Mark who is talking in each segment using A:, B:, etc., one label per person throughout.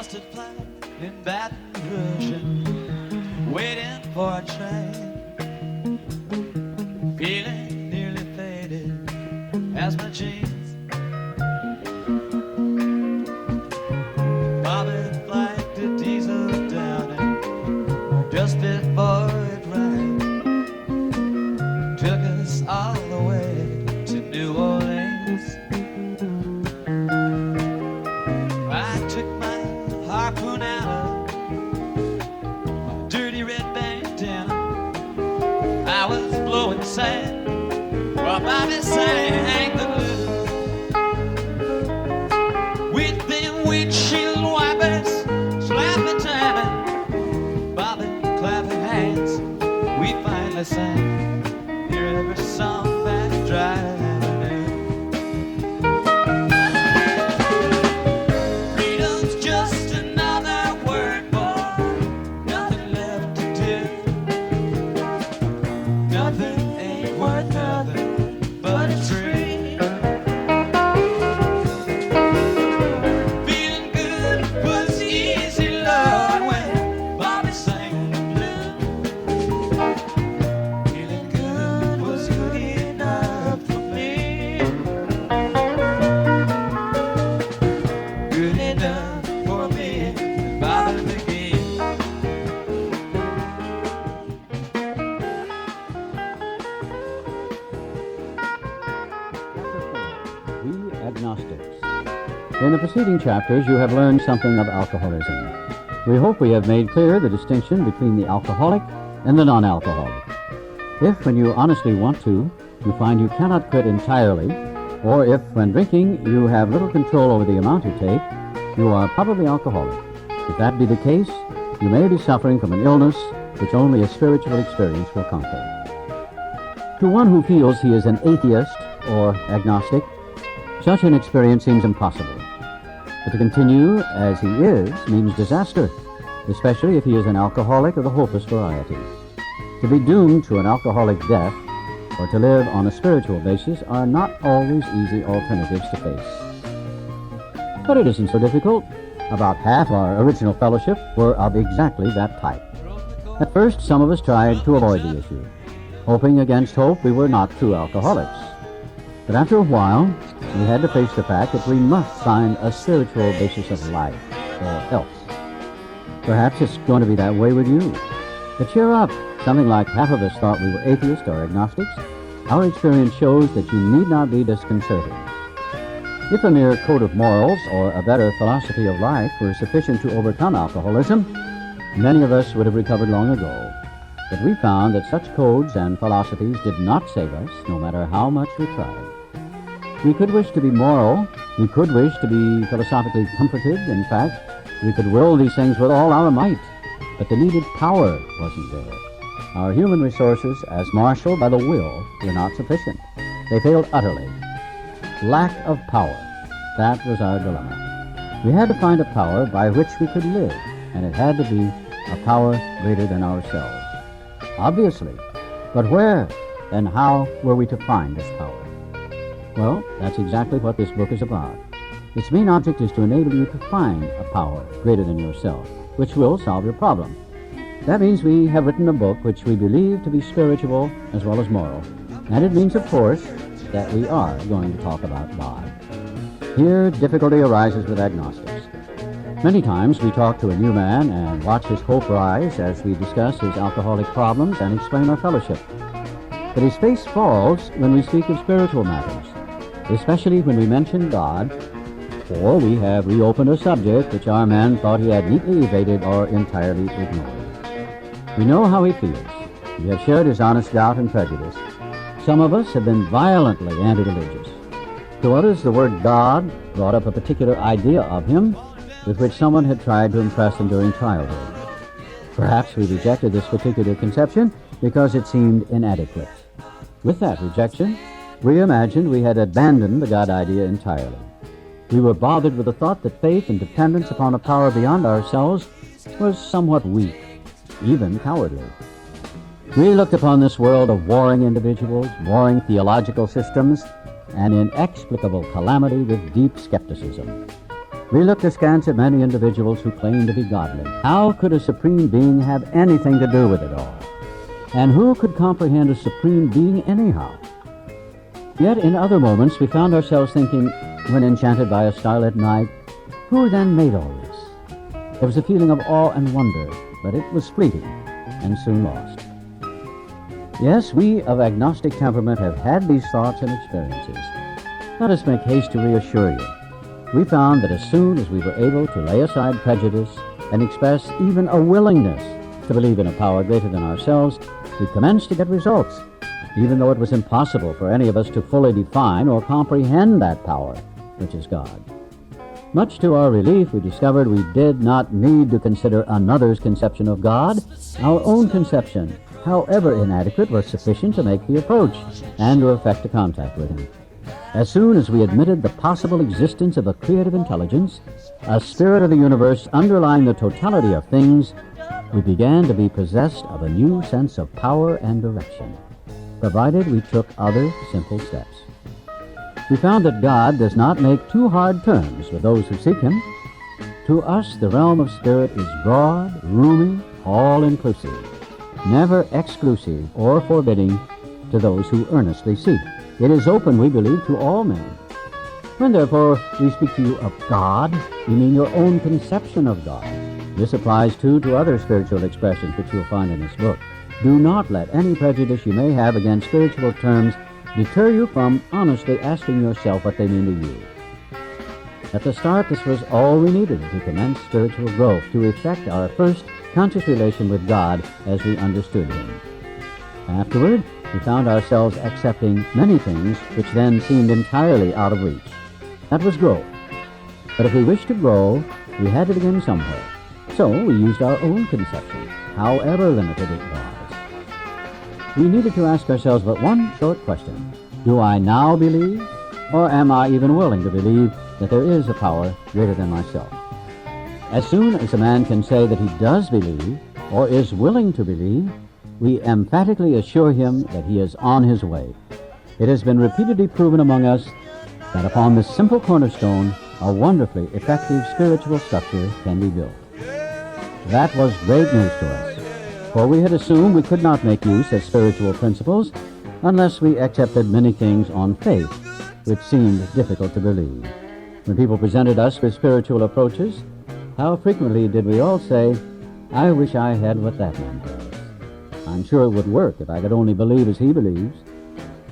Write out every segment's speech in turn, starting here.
A: busted flat in Baton Rouge and waiting for a train. Feeling nearly faded as my jeans. Bobby flagged a diesel down and just before it rained, took us all the way to New Orleans. I took my harpoon out of my dirty red bandana. I was blowing sand while Bobby sang the blues. With them windshield wipers slapping time, Bobby clapping hands, we finally sang near every song that drive.
B: Agnostics. In the preceding chapters, you have learned something of alcoholism. We hope we have made clear the distinction between the alcoholic and the non-alcoholic. If, when you honestly want to, you find you cannot quit entirely, or if, when drinking, you have little control over the amount you take, you are probably alcoholic. If that be the case, you may be suffering from an illness which only a spiritual experience will conquer. To one who feels he is an atheist or agnostic, such an experience seems impossible. But to continue as he is means disaster, especially if he is an alcoholic of the hopeless variety. To be doomed to an alcoholic death or to live on a spiritual basis are not always easy alternatives to face. But it isn't so difficult. About half our original fellowship were of exactly that type. At first, some of us tried to avoid the issue, hoping against hope we were not true alcoholics. But after a while, we had to face the fact that we must find a spiritual basis of life, or health. Perhaps it's going to be that way with you. But cheer up. Something like half of us thought we were atheists or agnostics. Our experience shows that you need not be disconcerted. If a mere code of morals or a better philosophy of life were sufficient to overcome alcoholism, many of us would have recovered long ago. But we found that such codes and philosophies did not save us, no matter how much we tried. We could wish to be moral, we could wish to be philosophically comforted. In fact, we could will these things with all our might, but the needed power wasn't there. Our human resources, as marshaled by the will, were not sufficient. They failed utterly. Lack of power, that was our dilemma. We had to find a power by which we could live, and it had to be a power greater than ourselves. Obviously, but where and how were we to find this power? Well, that's exactly what this book is about. Its main object is to enable you to find a power greater than yourself, which will solve your problem. That means we have written a book which we believe to be spiritual as well as moral. And it means, of course, that we are going to talk about God. Here, difficulty arises with agnostics. Many times we talk to a new man and watch his hope rise as we discuss his alcoholic problems and explain our fellowship. But his face falls when we speak of spiritual matters, especially when we mention God, or we have reopened a subject which our man thought he had neatly evaded or entirely ignored. We know how he feels. We have shared his honest doubt and prejudice. Some of us have been violently anti-religious. To others, the word God brought up a particular idea of him with which someone had tried to impress them during childhood. Perhaps we rejected this particular conception because it seemed inadequate. With that rejection, we imagined we had abandoned the God idea entirely. We were bothered with the thought that faith and dependence upon a power beyond ourselves was somewhat weak, even cowardly. We looked upon this world of warring individuals, warring theological systems, and inexplicable calamity with deep skepticism. We looked askance at many individuals who claimed to be godly. How could a supreme being have anything to do with it all? And who could comprehend a supreme being anyhow? Yet in other moments we found ourselves thinking, when enchanted by a starlit night, who then made all this? There was a feeling of awe and wonder, but it was fleeting and soon lost. Yes, we of agnostic temperament have had these thoughts and experiences. Let us make haste to reassure you. We found that as soon as we were able to lay aside prejudice and express even a willingness to believe in a power greater than ourselves, we commenced to get results, even though it was impossible for any of us to fully define or comprehend that power, which is God. Much to our relief, we discovered we did not need to consider another's conception of God. Our own conception, however inadequate, was sufficient to make the approach and to effect a contact with Him. As soon as we admitted the possible existence of a creative intelligence, a spirit of the universe underlying the totality of things, we began to be possessed of a new sense of power and direction, provided we took other simple steps. We found that God does not make too hard terms with those who seek Him. To us, the realm of spirit is broad, roomy, all-inclusive, never exclusive or forbidding to those who earnestly seek. It is open, we believe, to all men. When, therefore, we speak to you of God, we mean your own conception of God. This applies, too, to other spiritual expressions which you'll find in this book. Do not let any prejudice you may have against spiritual terms deter you from honestly asking yourself what they mean to you. At the start, this was all we needed to commence spiritual growth, to effect our first conscious relation with God as we understood Him. Afterward, we found ourselves accepting many things which then seemed entirely out of reach. That was growth. But if we wished to grow, we had to begin somewhere. So we used our own conception, however limited it was. We needed to ask ourselves but one short question. Do I now believe, or am I even willing to believe that there is a power greater than myself? As soon as a man can say that he does believe, or is willing to believe, we emphatically assure him that he is on his way. It has been repeatedly proven among us that upon this simple cornerstone, a wonderfully effective spiritual structure can be built. That was great news to us, for we had assumed we could not make use of spiritual principles unless we accepted many things on faith, which seemed difficult to believe. When people presented us with spiritual approaches, how frequently did we all say, "I wish I had what that man does. I'm sure it would work if I could only believe as he believes,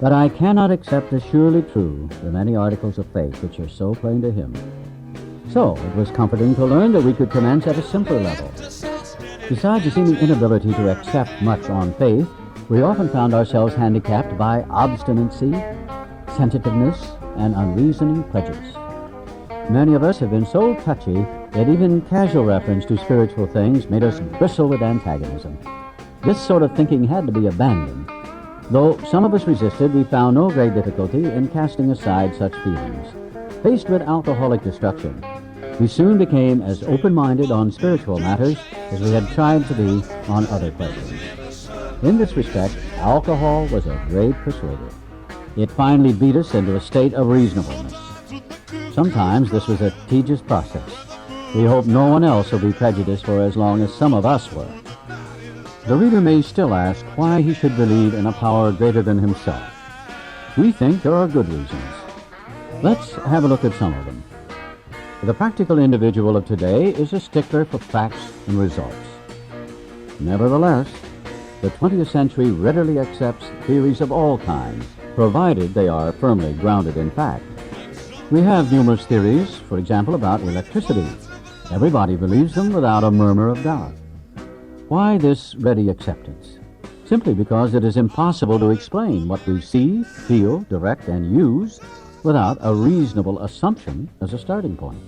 B: but I cannot accept as surely true the many articles of faith which are so plain to him." So it was comforting to learn that we could commence at a simpler level. Besides a seeming inability to accept much on faith, we often found ourselves handicapped by obstinacy, sensitiveness, and unreasoning prejudice. Many of us have been so touchy that even casual reference to spiritual things made us bristle with antagonism. This sort of thinking had to be abandoned. Though some of us resisted, we found no great difficulty in casting aside such feelings. Faced with alcoholic destruction, we soon became as open-minded on spiritual matters as we had tried to be on other questions. In this respect, alcohol was a great persuader. It finally beat us into a state of reasonableness. Sometimes this was a tedious process. We hope no one else will be prejudiced for as long as some of us were. The reader may still ask why he should believe in a power greater than himself. We think there are good reasons. Let's have a look at some of them. The practical individual of today is a stickler for facts and results. Nevertheless, the 20th century readily accepts theories of all kinds, provided they are firmly grounded in fact. We have numerous theories, for example, about electricity. Everybody believes them without a murmur of doubt. Why this ready acceptance? Simply because it is impossible to explain what we see, feel, direct, and use without a reasonable assumption as a starting point.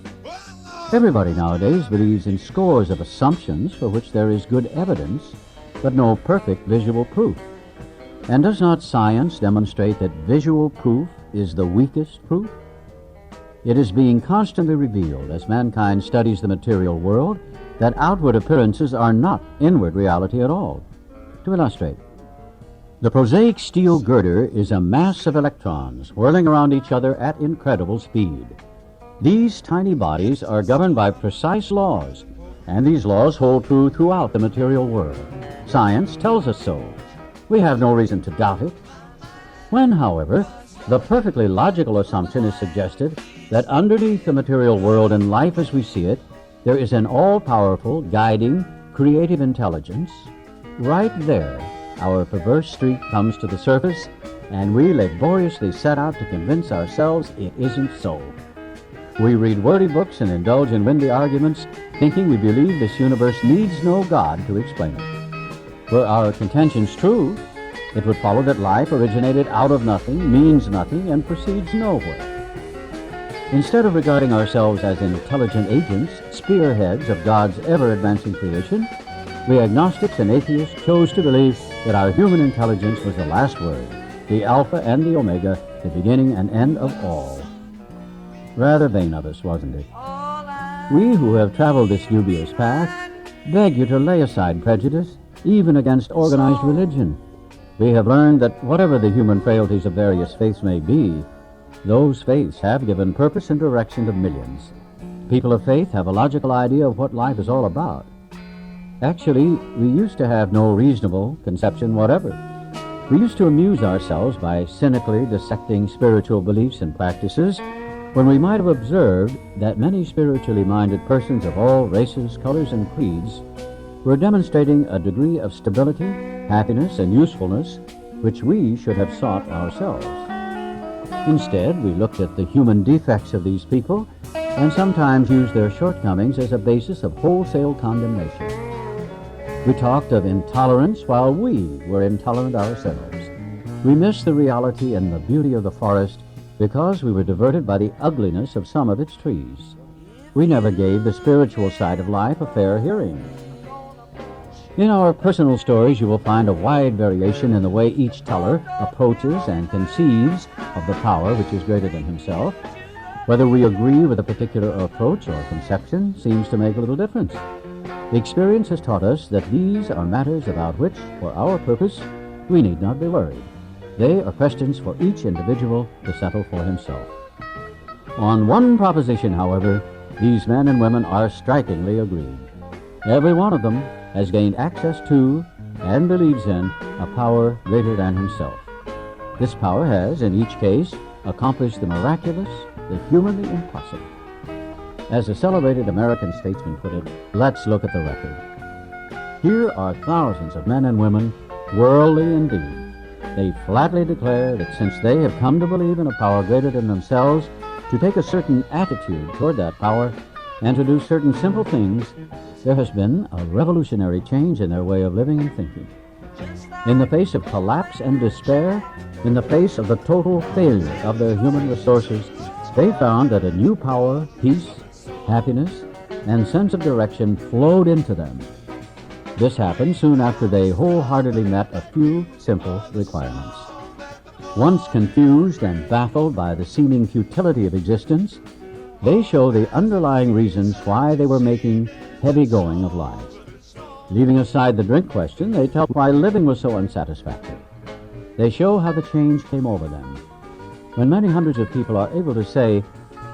B: Everybody nowadays believes in scores of assumptions for which there is good evidence, but no perfect visual proof. And does not science demonstrate that visual proof is the weakest proof? It is being constantly revealed as mankind studies the material world that outward appearances are not inward reality at all. To illustrate, the prosaic steel girder is a mass of electrons whirling around each other at incredible speed. These tiny bodies are governed by precise laws, and these laws hold true throughout the material world. Science tells us so. We have no reason to doubt it. When, however, the perfectly logical assumption is suggested that underneath the material world and life as we see it, there is an all-powerful, guiding, creative intelligence, right there, our perverse streak comes to the surface, and we laboriously set out to convince ourselves it isn't so. We read wordy books and indulge in windy arguments, thinking we believe this universe needs no God to explain it. Were our contentions true, it would follow that life originated out of nothing, means nothing, and proceeds nowhere. Instead of regarding ourselves as intelligent agents, spearheads of God's ever-advancing creation, we agnostics and atheists chose to believe that our human intelligence was the last word, the Alpha and the Omega, the beginning and end of all. Rather vain of us, wasn't it? We who have traveled this dubious path beg you to lay aside prejudice, even against organized religion. We have learned that whatever the human frailties of various faiths may be, those faiths have given purpose and direction to millions. People of faith have a logical idea of what life is all about. Actually, we used to have no reasonable conception whatever. We used to amuse ourselves by cynically dissecting spiritual beliefs and practices when we might have observed that many spiritually minded persons of all races, colors, and creeds were demonstrating a degree of stability, happiness, and usefulness which we should have sought ourselves. Instead, we looked at the human defects of these people and sometimes used their shortcomings as a basis of wholesale condemnation. We talked of intolerance while we were intolerant ourselves. We missed the reality and the beauty of the forest because we were diverted by the ugliness of some of its trees. We never gave the spiritual side of life a fair hearing. In our personal stories, you will find a wide variation in the way each teller approaches and conceives of the power which is greater than himself. Whether we agree with a particular approach or conception seems to make little difference. Experience has taught us that these are matters about which, for our purpose, we need not be worried. They are questions for each individual to settle for himself. On one proposition, however, these men and women are strikingly agreed. Every one of them has gained access to and believes in a power greater than himself. This power has, in each case, accomplished the miraculous, the humanly impossible. As a celebrated American statesman put it, let's look at the record. Here are thousands of men and women, worldly indeed. They flatly declare that since they have come to believe in a power greater than themselves, to take a certain attitude toward that power, and to do certain simple things, there has been a revolutionary change in their way of living and thinking. In the face of collapse and despair, in the face of the total failure of their human resources, they found that a new power, peace, happiness, and sense of direction flowed into them. This happened soon after they wholeheartedly met a few simple requirements. Once confused and baffled by the seeming futility of existence, they show the underlying reasons why they were making heavy going of life. Leaving aside the drink question, they tell why living was so unsatisfactory. They show how the change came over them. When many hundreds of people are able to say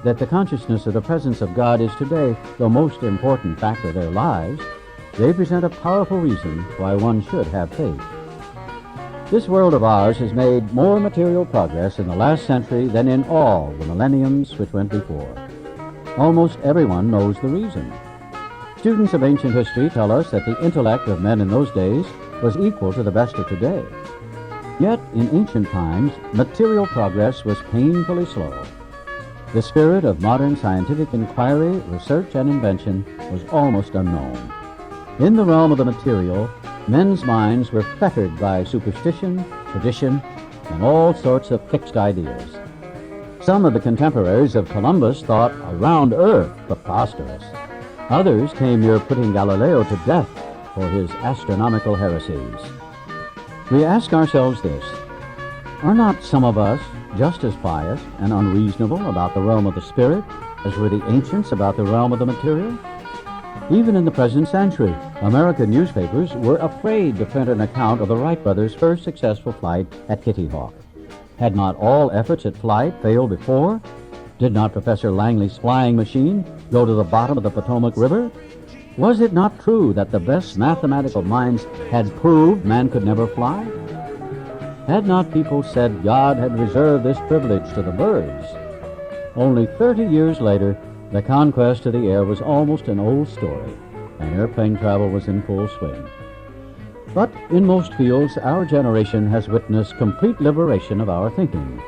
B: that the consciousness of the presence of God is today the most important factor of their lives, they present a powerful reason why one should have faith. This world of ours has made more material progress in the last century than in all the millenniums which went before. Almost everyone knows the reason. Students of ancient history tell us that the intellect of men in those days was equal to the best of today. Yet, in ancient times, material progress was painfully slow. The spirit of modern scientific inquiry, research, and invention was almost unknown. In the realm of the material, men's minds were fettered by superstition, tradition, and all sorts of fixed ideas. Some of the contemporaries of Columbus thought a round earth preposterous. Others came near putting Galileo to death for his astronomical heresies. We ask ourselves this: are not some of us just as pious and unreasonable about the realm of the spirit as were the ancients about the realm of the material? Even in the present century, American newspapers were afraid to print an account of the Wright brothers' first successful flight at Kitty Hawk. Had not all efforts at flight failed before? Did not Professor Langley's flying machine go to the bottom of the Potomac River? Was it not true that the best mathematical minds had proved man could never fly? Had not people said God had reserved this privilege to the birds? Only 30 years later, the conquest of the air was almost an old story, and airplane travel was in full swing. But in most fields, our generation has witnessed complete liberation of our thinking.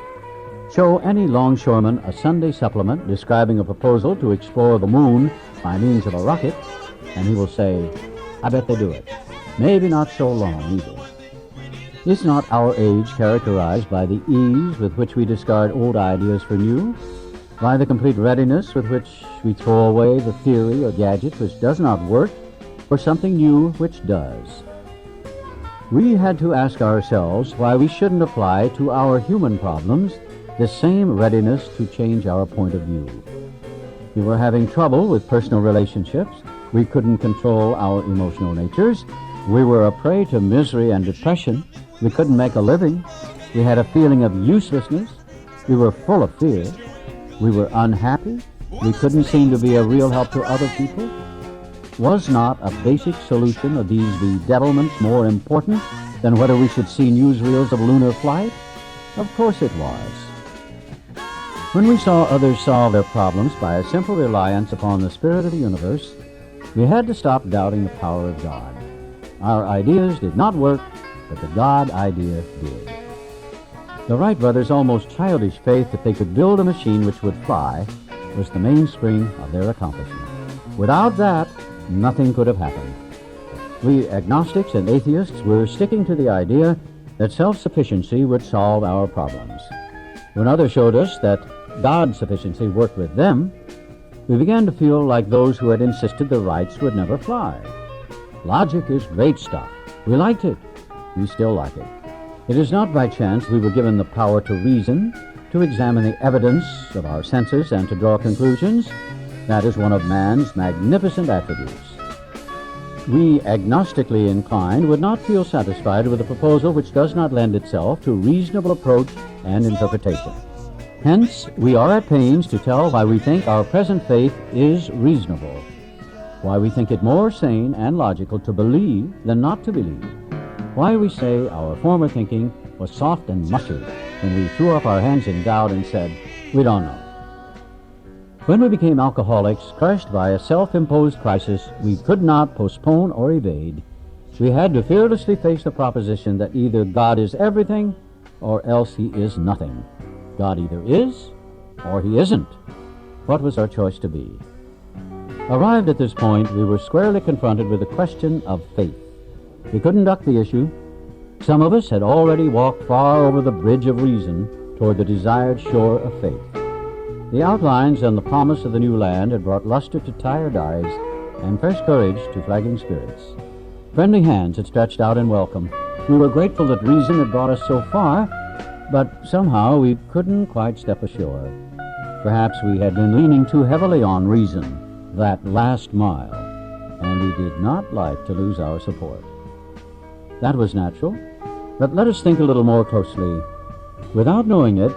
B: Show any longshoreman a Sunday supplement describing a proposal to explore the moon by means of a rocket, and he will say, I bet they do it. Maybe not so long either. Is not our age characterized by the ease with which we discard old ideas for new? By the complete readiness with which we throw away the theory or gadget which does not work for something new which does? We had to ask ourselves why we shouldn't apply to our human problems the same readiness to change our point of view. We were having trouble with personal relationships. We couldn't control our emotional natures. We were a prey to misery and depression. We couldn't make a living. We had a feeling of uselessness. We were full of fear. We were unhappy. We couldn't seem to be a real help to other people. Was not a basic solution of these bedevilments more important than whether we should see newsreels of lunar flight? Of course it was. When we saw others solve their problems by a simple reliance upon the spirit of the universe, we had to stop doubting the power of God. Our ideas did not work, but the God idea did. The Wright brothers' almost childish faith that they could build a machine which would fly was the mainspring of their accomplishment. Without that, nothing could have happened. We agnostics and atheists were sticking to the idea that self-sufficiency would solve our problems. When others showed us that God's sufficiency worked with them, we began to feel like those who had insisted the Wrights would never fly. Logic is great stuff. We liked it. We still like it. It is not by chance we were given the power to reason, to examine the evidence of our senses, and to draw conclusions. That is one of man's magnificent attributes. We agnostically inclined would not feel satisfied with a proposal which does not lend itself to reasonable approach and interpretation. Hence, we are at pains to tell why we think our present faith is reasonable, why we think it more sane and logical to believe than not to believe, why we say our former thinking was soft and mushy when we threw up our hands in doubt and said, we don't know. When we became alcoholics, crushed by a self-imposed crisis we could not postpone or evade, we had to fearlessly face the proposition that either God is everything or else he is nothing. God either is or he isn't. What was our choice to be? Arrived at this point, we were squarely confronted with the question of faith. We couldn't duck the issue. Some of us had already walked far over the bridge of reason toward the desired shore of faith. The outlines and the promise of the new land had brought luster to tired eyes and fresh courage to flagging spirits. Friendly hands had stretched out in welcome. We were grateful that reason had brought us so far, but somehow we couldn't quite step ashore. Perhaps we had been leaning too heavily on reason, that last mile, and we did not like to lose our support. That was natural, but let us think a little more closely. Without knowing it,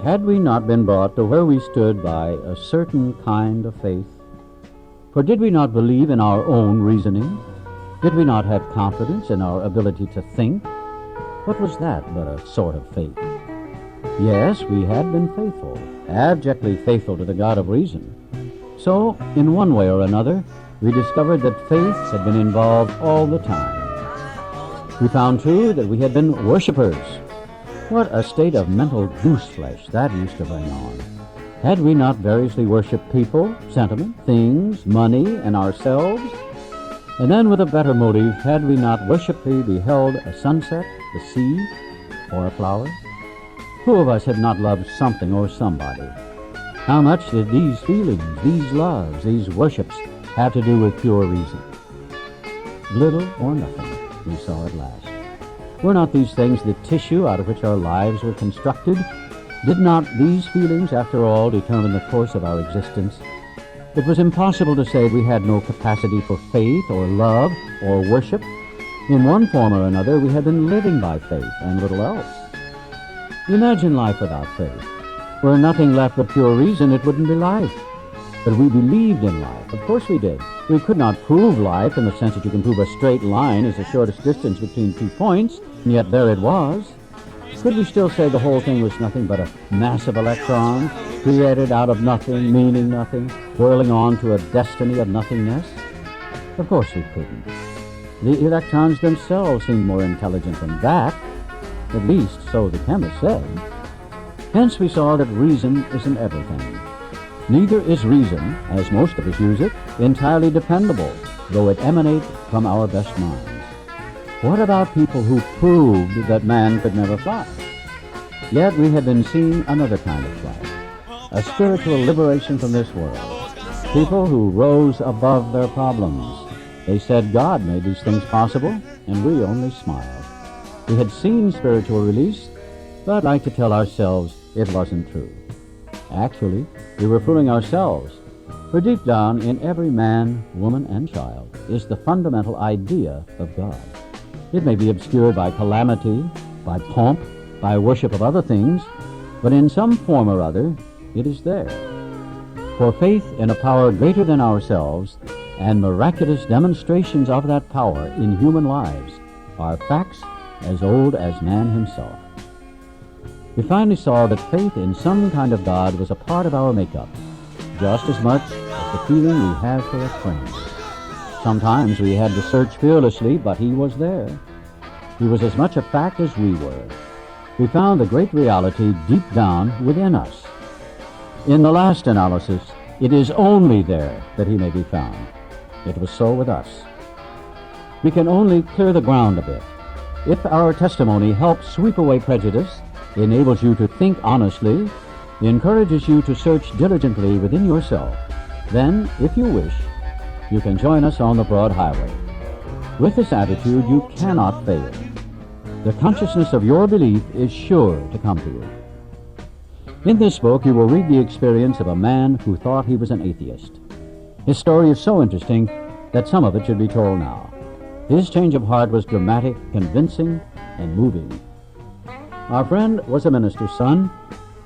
B: had we not been brought to where we stood by a certain kind of faith? For did we not believe in our own reasoning? Did we not have confidence in our ability to think? What was that but a sort of faith? Yes, we had been faithful, abjectly faithful to the God of reason. So, in one way or another, we discovered that faith had been involved all the time. We found, too, that we had been worshipers. What a state of mental gooseflesh that used to bring on. Had we not variously worshipped people, sentiment, things, money, and ourselves? And then, with a better motive, had we not worshipfully beheld a sunset, the sea, or a flower? Who of us had not loved something or somebody? How much did these feelings, these loves, these worships have to do with pure reason? Little or nothing, we saw at last. Were not these things the tissue out of which our lives were constructed? Did not these feelings, after all, determine the course of our existence? It was impossible to say we had no capacity for faith or love or worship. In one form or another, we had been living by faith and little else. Imagine life without faith. Were nothing left but pure reason, it wouldn't be life. But we believed in life. Of course we did. We could not prove life in the sense that you can prove a straight line is the shortest distance between 2 points, and yet there it was. Could we still say the whole thing was nothing but a mass of electrons, created out of nothing, meaning nothing, whirling on to a destiny of nothingness? Of course we couldn't. The electrons themselves seemed more intelligent than that, at least so the chemist said. Hence we saw that reason isn't everything. Neither is reason, as most of us use it, entirely dependable, though it emanates from our best minds. What about people who proved that man could never fly? Yet we had been seeing another kind of flight, a spiritual liberation from this world. People who rose above their problems. They said God made these things possible, and we only smiled. We had seen spiritual release, but like to tell ourselves it wasn't true. Actually, we were fooling ourselves, for deep down in every man, woman, and child is the fundamental idea of God. It may be obscured by calamity, by pomp, by worship of other things, but in some form or other, it is there. For faith in a power greater than ourselves and miraculous demonstrations of that power in human lives are facts as old as man himself. We finally saw that faith in some kind of God was a part of our makeup, just as much as the feeling we have for a friend. Sometimes we had to search fearlessly, but he was there. He was as much a fact as we were. We found the great reality deep down within us. In the last analysis, it is only there that he may be found. It was so with us. We can only clear the ground a bit. If our testimony helps sweep away prejudice, enables you to think honestly, encourages you to search diligently within yourself, then, if you wish, you can join us on the broad highway. With this attitude, you cannot fail. The consciousness of your belief is sure to come to you. In this book, you will read the experience of a man who thought he was an atheist. His story is so interesting that some of it should be told now. His change of heart was dramatic, convincing, and moving. Our friend was a minister's son.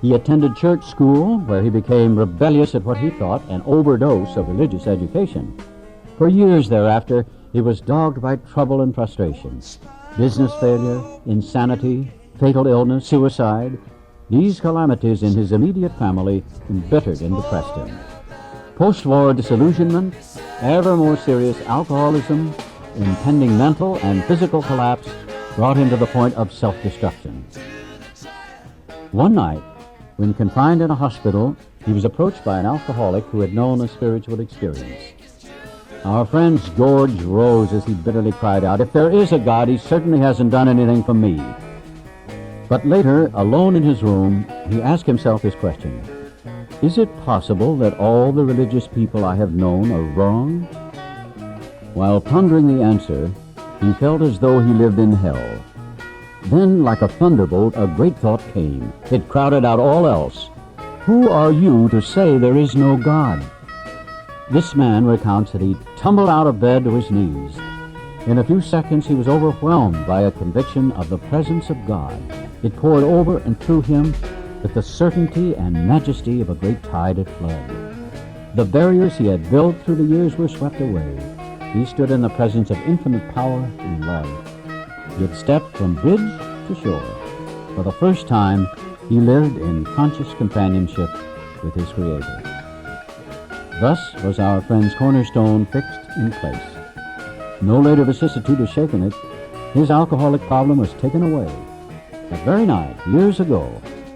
B: He attended church school, where he became rebellious at what he thought an overdose of religious education. For years thereafter, he was dogged by trouble and frustration. Business failure, insanity, fatal illness, suicide. These calamities in his immediate family embittered and depressed him. Post-war disillusionment, ever more serious alcoholism, impending mental and physical collapse brought him to the point of self-destruction. One night, when confined in a hospital, he was approached by an alcoholic who had known a spiritual experience. Our friend's gorge rose as he bitterly cried out, "If there is a God, he certainly hasn't done anything for me." But later, alone in his room, he asked himself this question: is it possible that all the religious people I have known are wrong? While pondering the answer, he felt as though he lived in hell. Then, like a thunderbolt, a great thought came. It crowded out all else. Who are you to say there is no God? This man recounts that he tumbled out of bed to his knees. In a few seconds, he was overwhelmed by a conviction of the presence of God. It poured over and through him with the certainty and majesty of a great tide at flood. The barriers he had built through the years were swept away. He stood in the presence of infinite power and love. He had stepped from bridge to shore. For the first time, he lived in conscious companionship with his Creator. Thus was our friend's cornerstone fixed in place. No later vicissitude has shaken it. His alcoholic problem was taken away. That very night, years ago,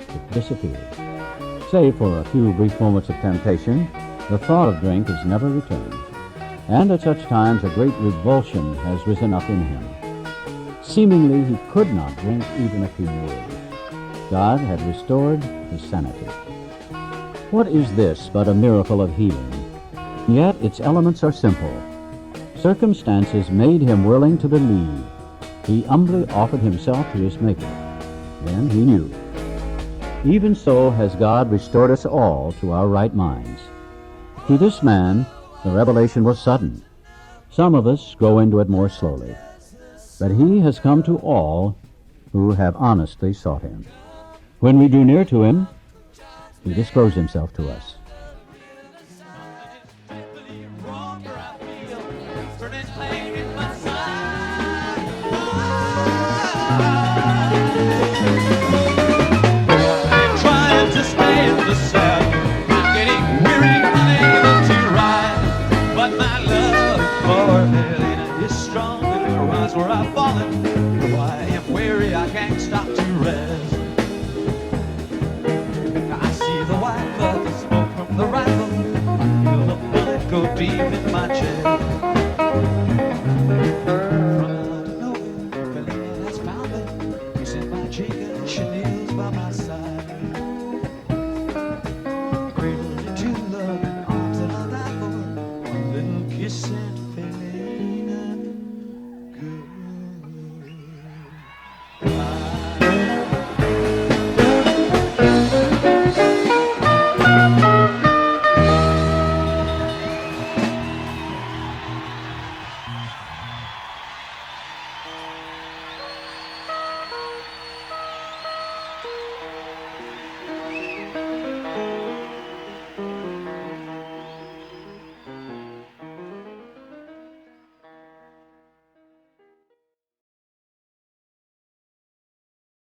B: it disappeared. Save for a few brief moments of temptation, the thought of drink has never returned. And at such times, a great revulsion has risen up in him. Seemingly, he could not drink even a few words. God had restored his sanity. What is this but a miracle of healing? Yet its elements are simple. Circumstances made him willing to believe. He humbly offered himself to his Maker. Then he knew. Even so has God restored us all to our right minds. To this man, the revelation was sudden. Some of us grow into it more slowly. But he has come to all who have honestly sought him. When we drew near to him, he disclosed himself to us.
A: Trying to stay in the saddle, I'm getting weary, unable to ride. But my love for Helena is strong, and her eyes where I've fallen.